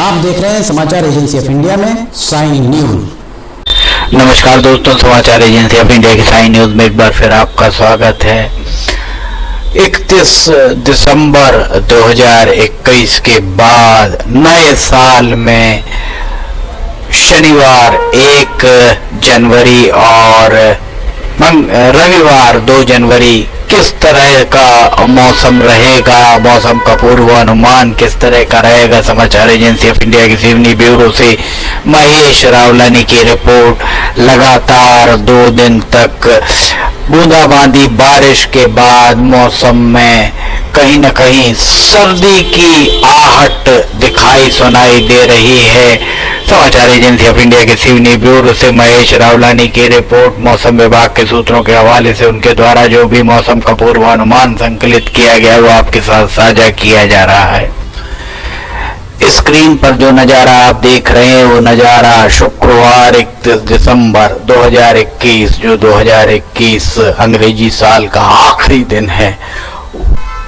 आप देख रहे हैं समाचार एजेंसी ऑफ इंडिया में साइन न्यूज। नमस्कार दोस्तों, समाचार एजेंसी ऑफ इंडिया की साइन न्यूज में एक बार फिर आपका स्वागत है। 31 दिसंबर 2021 के बाद नए साल में शनिवार 1 जनवरी और रविवार 2 जनवरी किस तरह का मौसम रहेगा, मौसम का पूर्वानुमान किस तरह का रहेगा, समाचार एजेंसी ऑफ इंडिया की सिवनी ब्यूरो से महेश रावलानी की रिपोर्ट। लगातार 2 दिन तक बूंदाबांदी बारिश के बाद मौसम में कहीं न कहीं सर्दी की आहट दिखाई सुनाई दे रही है। समाचार एजेंसी ऑफ इंडिया के सिवनी ब्यूरो से महेश रावलानी की रिपोर्ट। मौसम विभाग के सूत्रों के हवाले से उनके द्वारा जो भी मौसम का पूर्वानुमान संकलित किया गया वो आपके साथ साझा किया जा रहा है। स्क्रीन पर जो नजारा आप देख रहे हैं वो नजारा शुक्रवार 31 दिसंबर 2021, जो 2021 अंग्रेजी साल का आखिरी दिन है,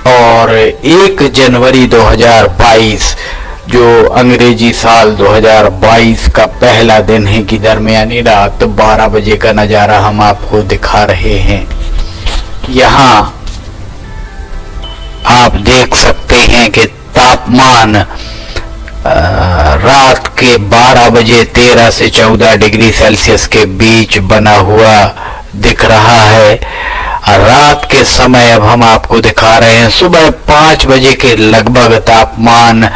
और 1 जनवरी 2022 जो अंग्रेजी साल 2022 का पहला दिन है की दरमियानी रात 12 बजे का नजारा हम आपको दिखा रहे हैं। यहाँ आप देख सकते हैं कि तापमान रात के 12 बजे 13 से 14 डिग्री सेल्सियस के बीच बना हुआ दिख रहा है। रात के समय अब हम आपको दिखा रहे हैं सुबह 5 बजे के लगभग तापमान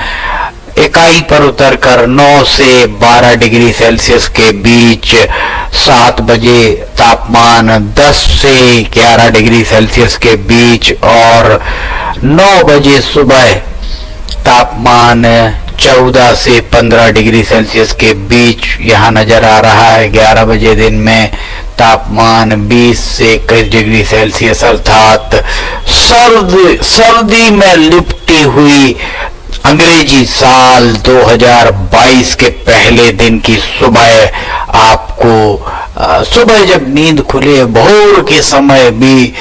इकाई पर उतरकर 9 से 12 डिग्री सेल्सियस के बीच, 7 बजे तापमान 10 से 11 डिग्री सेल्सियस के बीच और 9 बजे सुबह तापमान 14 से 15 डिग्री सेल्सियस के बीच यहाँ नजर आ रहा है। 11 बजे दिन में तापमान 20 से 21 डिग्री सेल्सियस, अर्थात सर्दी में लिपटी हुई अंग्रेजी साल 2022 के पहले दिन की सुबह आपको सुबह जब नींद खुले भोर के समय भी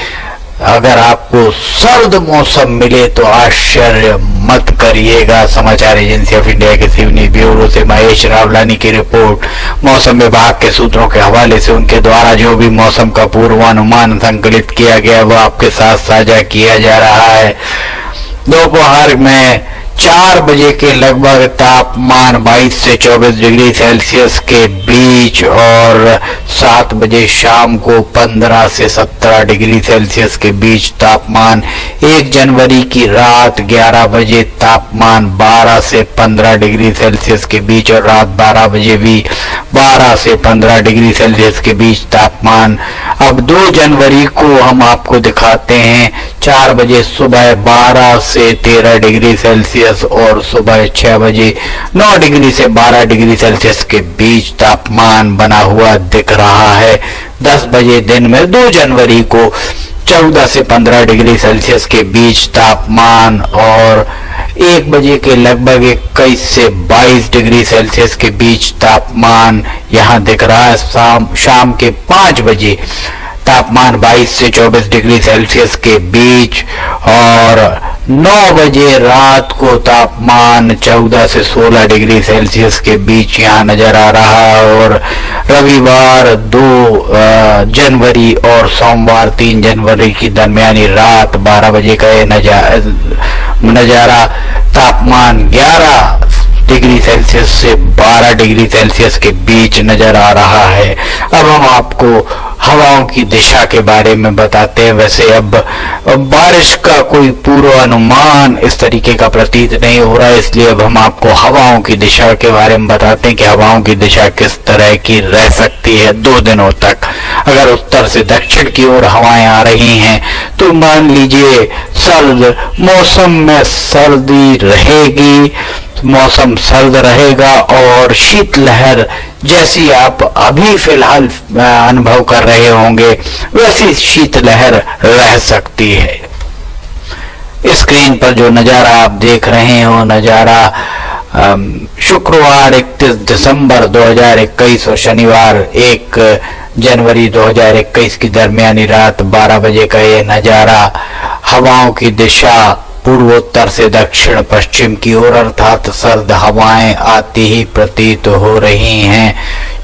अगर आपको सर्द मौसम मिले तो आश्चर्य मत करिएगा। समाचार एजेंसी ऑफ इंडिया के सिवनी ब्यूरो से महेश रावलानी की रिपोर्ट। मौसम विभाग के सूत्रों के हवाले से उनके द्वारा जो भी मौसम का पूर्वानुमान संकलित किया गया वो आपके साथ साझा किया जा रहा है। दोपहर में 4 बजे के लगभग तापमान 22 से 24 डिग्री सेल्सियस के बीच और 7 बजे शाम को 15 से 17 डिग्री सेल्सियस के बीच तापमान। 1 जनवरी की रात 11 बजे तापमान 12 से 15 डिग्री सेल्सियस के बीच और रात 12 बजे भी 12 से 15 डिग्री सेल्सियस के बीच तापमान। अब 2 जनवरी को हम आपको दिखाते हैं 4 बजे सुबह 12 से 13 डिग्री सेल्सियस और सुबह 6 बजे 9 डिग्री से 12 डिग्री सेल्सियस के बीच तापमान बना हुआ दिख रहा है। 10 बजे दिन में 2 जनवरी को 14 से 15 डिग्री सेल्सियस के बीच तापमान और 1 बजे के लगभग 21 से 22 डिग्री सेल्सियस के बीच तापमान यहाँ दिख रहा है। शाम के 5 बजे तापमान 22 से 24 डिग्री सेल्सियस के बीच और 9 बजे रात को तापमान 14 से 16 डिग्री सेल्सियस के बीच यहाँ नजर आ रहा है। और रविवार 2 जनवरी और सोमवार 3 जनवरी की दरमियानी रात 12 बजे का ये नजारा तापमान 11 डिग्री सेल्सियस से 12 डिग्री सेल्सियस के बीच नजर आ रहा है। अब हम आपको हवाओं की दिशा के बारे में बताते हैं। वैसे अब बारिश का कोई पूर्वानुमान इस तरीके का प्रतीत नहीं हो रहा है, इसलिए अब हम आपको हवाओं की दिशा के बारे में बताते हैं कि हवाओं की दिशा किस तरह की रह सकती है 2 दिनों तक। अगर उत्तर से दक्षिण की ओर हवाएं आ रही हैं तो मान लीजिए सर्द मौसम में सर्दी रहेगी, मौसम सर्द रहेगा और शीतलहर जैसी आप अभी फिलहाल अनुभव कर रहे होंगे वैसी शीतलहर रह सकती है। स्क्रीन पर जो नजारा आप देख रहे हैं वो नजारा शुक्रवार 31 दिसंबर 2021 और शनिवार 1 जनवरी 2021 की दरमियानी रात 12 बजे का ये नजारा। हवाओं की दिशा पूर्वोत्तर से दक्षिण पश्चिम की ओर अर्थात सर्द हवाएं आती ही प्रतीत हो रही हैं।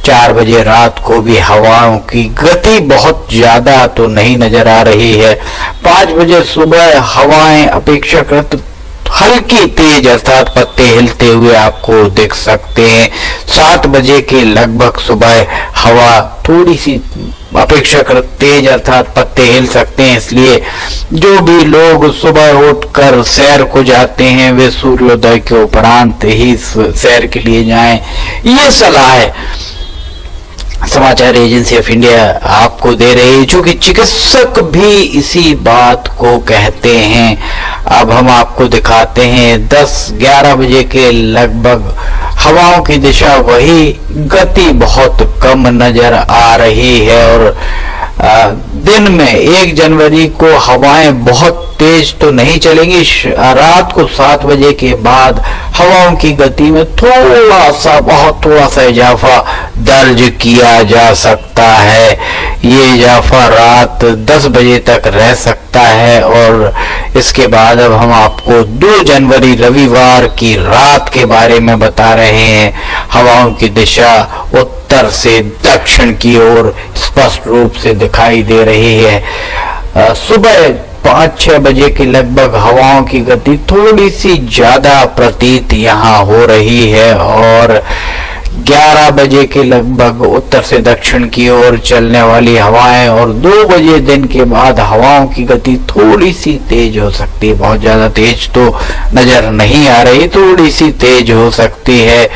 4 बजे रात को भी हवाओं की गति बहुत ज्यादा तो नहीं नजर आ रही है। 5 बजे सुबह हवाएं अपेक्षाकृत हल्की तेज अर्थात पत्ते हिलते हुए आपको दिख सकते हैं। 7 बजे के लगभग सुबह हवा थोड़ी सी अपेक्षाकृत तेज अर्थात पत्ते हिल सकते हैं, इसलिए जो भी लोग सुबह उठकर सैर को जाते हैं वे सूर्योदय के उपरांत ही सैर के लिए जाएं, ये सलाह है समाचार एजेंसी ऑफ इंडिया आपको दे रही है, चूंकि चिकित्सक भी इसी बात को कहते हैं। अब हम आपको दिखाते हैं 10-11 बजे के लगभग हवाओं की दिशा वही, गति बहुत कम नजर आ रही है और दिन में 1 जनवरी को हवाएं बहुत तेज तो नहीं चलेंगी। रात को 7 बजे के बाद हवाओं की गति में बहुत थोड़ा सा इजाफा दर्ज किया जा सकता है। ये इजाफा रात 10 बजे तक रह सकता है और इसके बाद अब हम आपको 2 जनवरी रविवार की रात के बारे में बता रहे हैं। हवाओं की दिशा उत्तर से दक्षिण की ओर स्पष्ट रूप से दिखाई दे रही है। सुबह 5-6 बजे के लगभग हवाओं की गति थोड़ी सी ज्यादा प्रतीत यहाँ हो रही है और 11 बजे के लगभग उत्तर से दक्षिण की ओर चलने वाली हवाएं और 2 बजे दिन के बाद हवाओं की गति थोड़ी सी तेज हो सकती है। बहुत ज्यादा तेज तो नजर नहीं आ रही, थोड़ी सी तेज हो सकती है।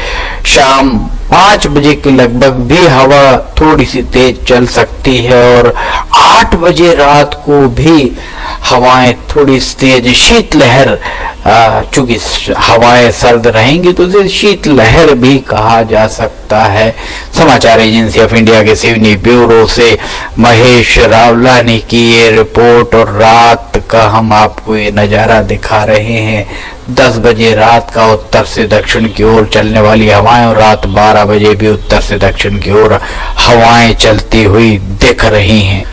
शाम 5 बजे के लगभग भी हवा थोड़ी सी तेज चल सकती है और 8 बजे रात को भी हवाएं थोड़ी तेज, शीतलहर, चूंकि हवाएं सर्द रहेंगी तो इसे शीतलहर भी कहा जा सकता है। समाचार एजेंसी ऑफ इंडिया के सिवनी ब्यूरो से महेश रावलानी की ये रिपोर्ट और रात का हम आपको ये नजारा दिखा रहे हैं। 10 बजे रात का उत्तर से दक्षिण की ओर चलने वाली हवाएं और रात 12 बजे भी उत्तर से दक्षिण की ओर हवाएं चलती हुई दिख रही हैं।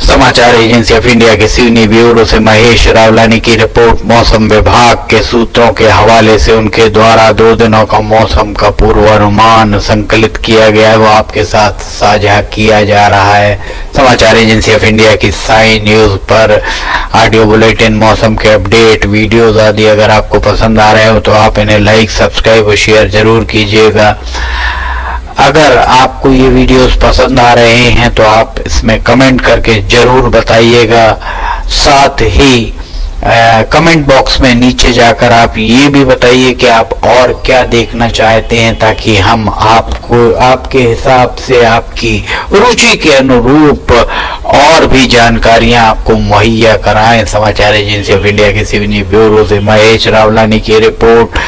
समाचार एजेंसी ऑफ इंडिया के सिवनी ब्यूरो से महेश रावलानी की रिपोर्ट। मौसम विभाग के सूत्रों के हवाले से उनके द्वारा 2 दिनों का मौसम का पूर्वानुमान संकलित किया गया है, वो आपके साथ साझा किया जा रहा है। समाचार एजेंसी ऑफ इंडिया की साई न्यूज पर ऑडियो बुलेटिन, मौसम के अपडेट, वीडियोज आदि अगर आपको पसंद आ रहे हो तो आप इन्हें लाइक, सब्सक्राइब और शेयर जरूर कीजिएगा। अगर आपको ये वीडियोस पसंद आ रहे हैं तो आप इसमें कमेंट करके जरूर बताइएगा। साथ ही कमेंट बॉक्स में नीचे जाकर आप ये भी बताइए कि आप और क्या देखना चाहते हैं, ताकि हम आपको आपके हिसाब से आपकी रुचि के अनुरूप और भी जानकारियां आपको मुहैया कराएं। समाचार एजेंसी ऑफ इंडिया के सिवनी ब्यूरो से महेश रावलानी की रिपोर्ट।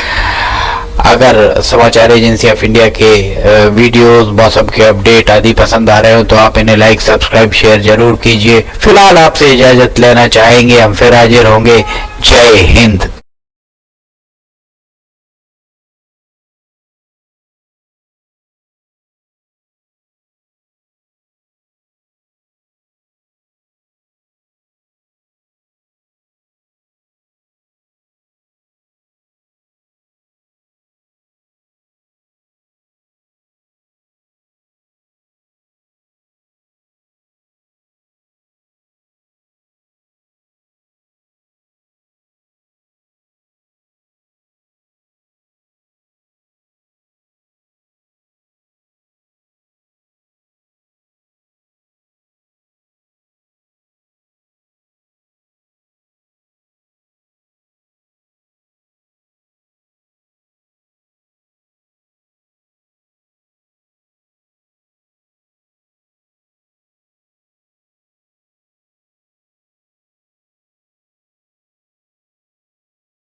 अगर समाचार एजेंसी ऑफ इंडिया के वीडियोस, मौसम के अपडेट आदि पसंद आ रहे हो तो आप इन्हें लाइक, सब्सक्राइब, शेयर जरूर कीजिए। फिलहाल आपसे इजाजत लेना चाहेंगे, हम फिर हाजिर होंगे। जय हिंद।